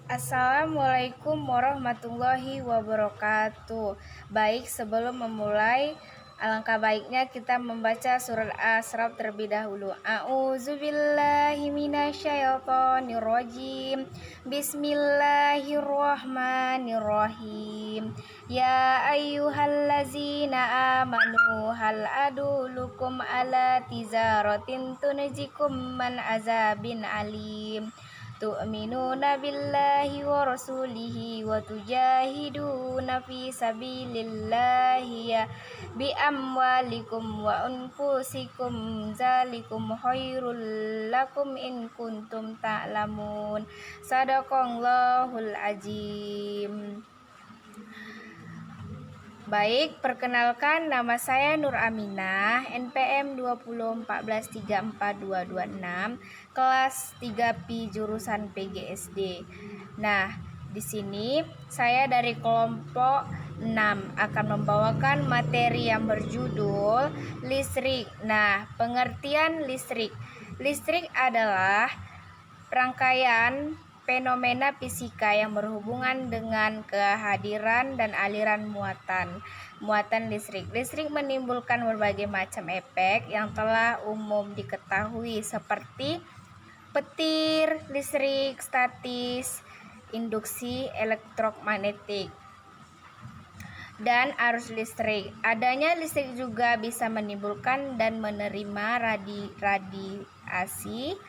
Assalamualaikum warahmatullahi wabarakatuh. Baik, sebelum memulai, alangkah baiknya kita membaca surat Asra terlebih dahulu. A'udzubillahi minasyaitonirrajim. Bismillahirrahmanirrahim. Ya ayyuhallazina amanu hal adulukum ala tizaratin tunjikum man azabin alim. Tu'minuna billahi wa rasulihi wa tujahiduna fi sabilillahi ya bi amwalikum wa anfusikum zalikum khairul lakum in kuntum ta'lamun. Sadaqallahul azim. Baik, perkenalkan nama saya Nur Aminah, NPM 2014342226, kelas 3P jurusan PGSD. Nah, di sini saya dari kelompok 6 akan membawakan materi yang berjudul listrik. Nah, pengertian listrik. Listrik adalah rangkaian fenomena fisika yang berhubungan dengan kehadiran dan aliran muatan listrik. Listrik menimbulkan berbagai macam efek yang telah umum diketahui seperti petir listrik, statis, induksi elektromagnetik, dan arus listrik. Adanya listrik juga bisa menimbulkan dan menerima radiasi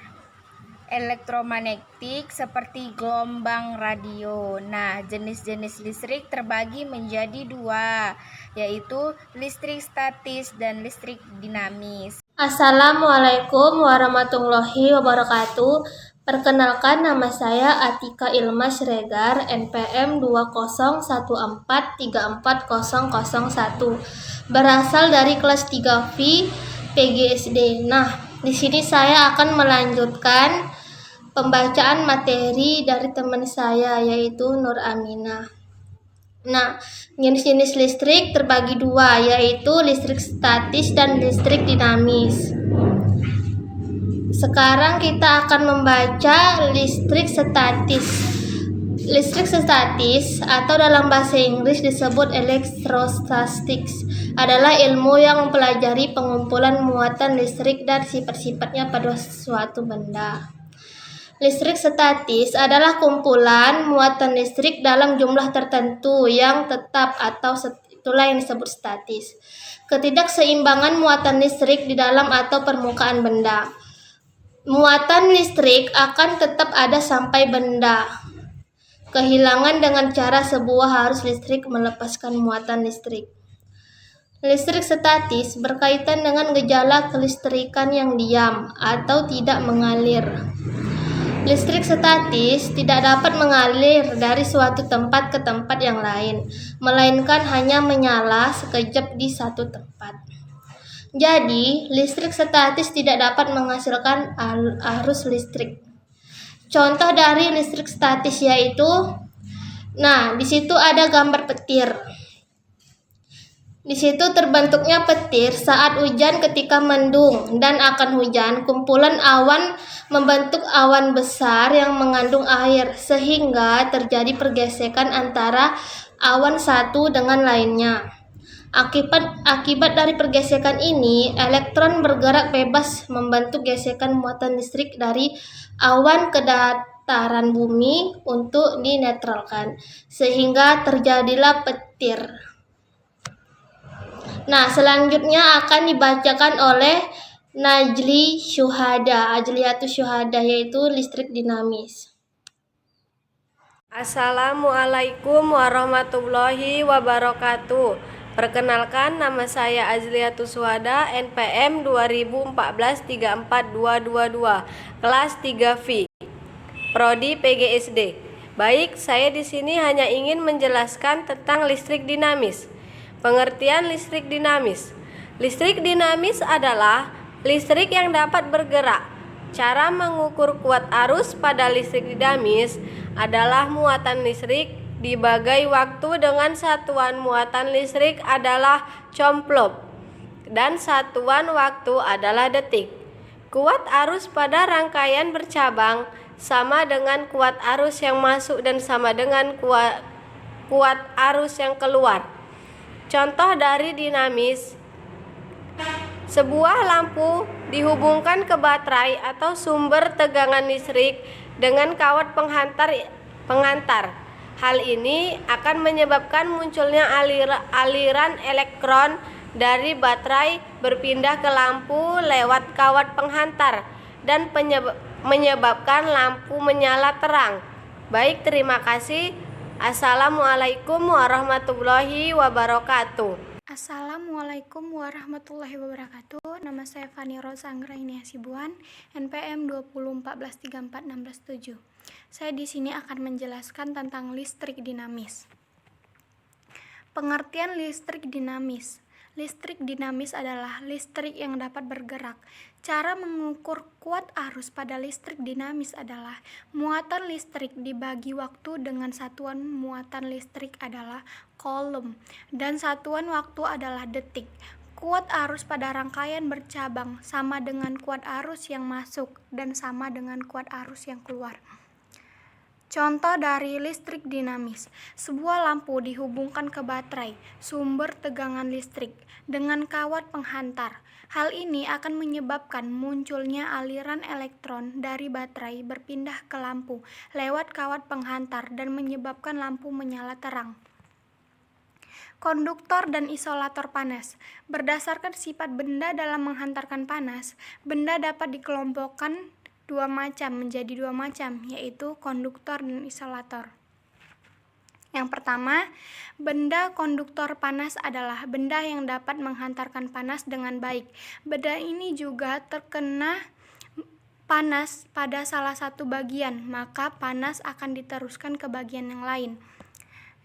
elektromagnetik seperti gelombang radio. Nah, jenis-jenis listrik terbagi menjadi dua, yaitu listrik statis dan listrik dinamis. Assalamualaikum warahmatullahi wabarakatuh. Perkenalkan, nama saya Atika Ilma Siregar, NPM 2014344001, berasal dari kelas 3V PGSD. Nah, di sini saya akan melanjutkan pembacaan materi dari teman saya, yaitu Nur Aminah. Nah, jenis-jenis listrik terbagi dua, yaitu listrik statis dan listrik dinamis. Sekarang kita akan membaca listrik statis. Listrik statis atau dalam bahasa Inggris disebut electrostatics adalah ilmu yang mempelajari pengumpulan muatan listrik dan sifat-sifatnya pada suatu benda. Listrik statis adalah kumpulan muatan listrik dalam jumlah tertentu yang tetap, atau itulah yang disebut statis. Ketidakseimbangan muatan listrik di dalam atau permukaan benda. Muatan listrik akan tetap ada sampai benda kehilangan dengan cara sebuah arus listrik melepaskan muatan listrik. Listrik statis berkaitan dengan gejala kelistrikan yang diam atau tidak mengalir. Listrik statis tidak dapat mengalir dari suatu tempat ke tempat yang lain, melainkan hanya menyala sekejap di satu tempat. Jadi, listrik statis tidak dapat menghasilkan arus listrik. Contoh dari listrik statis yaitu, di situ ada gambar petir. Di situ terbentuknya petir saat hujan ketika mendung dan akan hujan, kumpulan awan membentuk awan besar yang mengandung air sehingga terjadi pergesekan antara awan satu dengan lainnya. Akibat dari pergesekan ini, elektron bergerak bebas membantu gesekan muatan listrik dari awan ke dataran bumi untuk dinetralkan, sehingga terjadilah petir. Nah, selanjutnya akan dibacakan oleh Ajliyatus Syuhada, yaitu listrik dinamis. Assalamualaikum warahmatullahi wabarakatuh. Perkenalkan, nama saya Ajliyatus Syuhada, NPM 2014342222, kelas 3V, Prodi PGSD. Baik, saya di sini hanya ingin menjelaskan tentang listrik dinamis. Pengertian listrik dinamis. Listrik dinamis adalah listrik yang dapat bergerak. Cara mengukur kuat arus pada listrik dinamis adalah muatan listrik dibagi waktu dengan satuan muatan listrik adalah complop dan satuan waktu adalah detik. Kuat arus pada rangkaian bercabang sama dengan kuat arus yang masuk dan sama dengan kuat arus yang keluar. Contoh dari dinamis: sebuah lampu dihubungkan ke baterai atau sumber tegangan listrik dengan kawat pengantar. Hal ini akan menyebabkan munculnya aliran elektron dari baterai berpindah ke lampu lewat kawat penghantar dan menyebabkan lampu menyala terang. Baik, terima kasih. Assalamualaikum warahmatullahi wabarakatuh. Assalamualaikum warahmatullahi wabarakatuh. Nama saya Fani Rosa Anggraini Hasibuan, NPM 20143416 Saya di sini akan menjelaskan tentang listrik dinamis. Pengertian listrik dinamis. Listrik dinamis adalah listrik yang dapat bergerak. Cara mengukur kuat arus pada listrik dinamis adalah muatan listrik dibagi waktu dengan satuan muatan listrik adalah coulomb dan satuan waktu adalah detik. Kuat arus pada rangkaian bercabang sama dengan kuat arus yang masuk dan sama dengan kuat arus yang keluar. Contoh dari listrik dinamis: sebuah lampu dihubungkan ke baterai, sumber tegangan listrik, dengan kawat penghantar. Hal ini akan menyebabkan munculnya aliran elektron dari baterai berpindah ke lampu lewat kawat penghantar dan menyebabkan lampu menyala terang. Konduktor dan isolator panas. Berdasarkan sifat benda dalam menghantarkan panas, benda dapat dikelompokkan menjadi dua macam, yaitu konduktor dan isolator. Yang pertama, benda konduktor panas adalah benda yang dapat menghantarkan panas dengan baik. Benda ini juga terkena panas pada salah satu bagian, maka panas akan diteruskan ke bagian yang lain.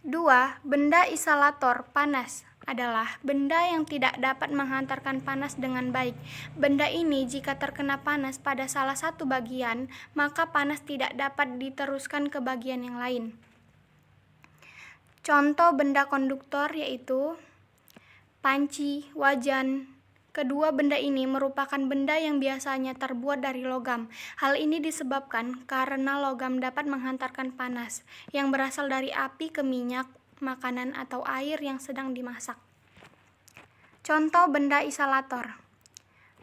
2. Benda isolator panas adalah benda yang tidak dapat menghantarkan panas dengan baik. Benda ini jika terkena panas pada salah satu bagian, maka panas tidak dapat diteruskan ke bagian yang lain. Contoh benda konduktor yaitu panci, wajan. Kedua benda ini merupakan benda yang biasanya terbuat dari logam. Hal ini disebabkan karena logam dapat menghantarkan panas yang berasal dari api ke minyak, makanan atau air yang sedang dimasak. Contoh benda isolator.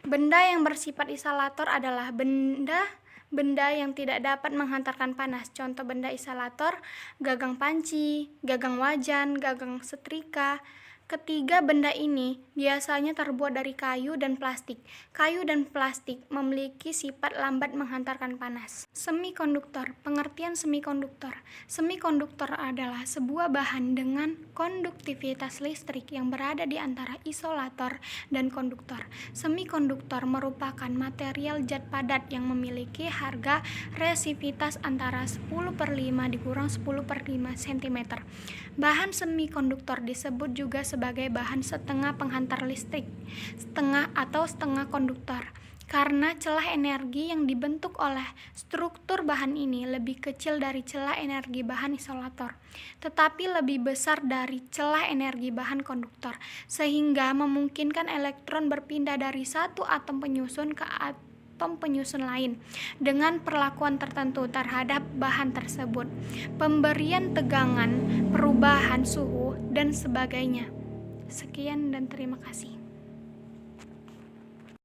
Benda yang bersifat isolator adalah benda yang tidak dapat menghantarkan panas. Contoh benda isolator: gagang panci, gagang wajan, gagang setrika. Ketiga benda ini biasanya terbuat dari kayu dan plastik. Kayu dan plastik memiliki sifat lambat menghantarkan panas. Semikonduktor. Pengertian semikonduktor. Semikonduktor adalah sebuah bahan dengan konduktivitas listrik yang berada di antara isolator dan konduktor. Semikonduktor merupakan material zat padat yang memiliki harga resistivitas antara 10/5 dikurang 10/5 cm. Bahan semikonduktor disebut juga sebagai bahan setengah penghantar listrik, setengah konduktor, karena celah energi yang dibentuk oleh struktur bahan ini lebih kecil dari celah energi bahan isolator, tetapi lebih besar dari celah energi bahan konduktor, sehingga memungkinkan elektron berpindah dari satu atom penyusun ke atom penyusun lain dengan perlakuan tertentu terhadap bahan tersebut, pemberian tegangan, perubahan suhu, dan sebagainya. Sekian dan terima kasih.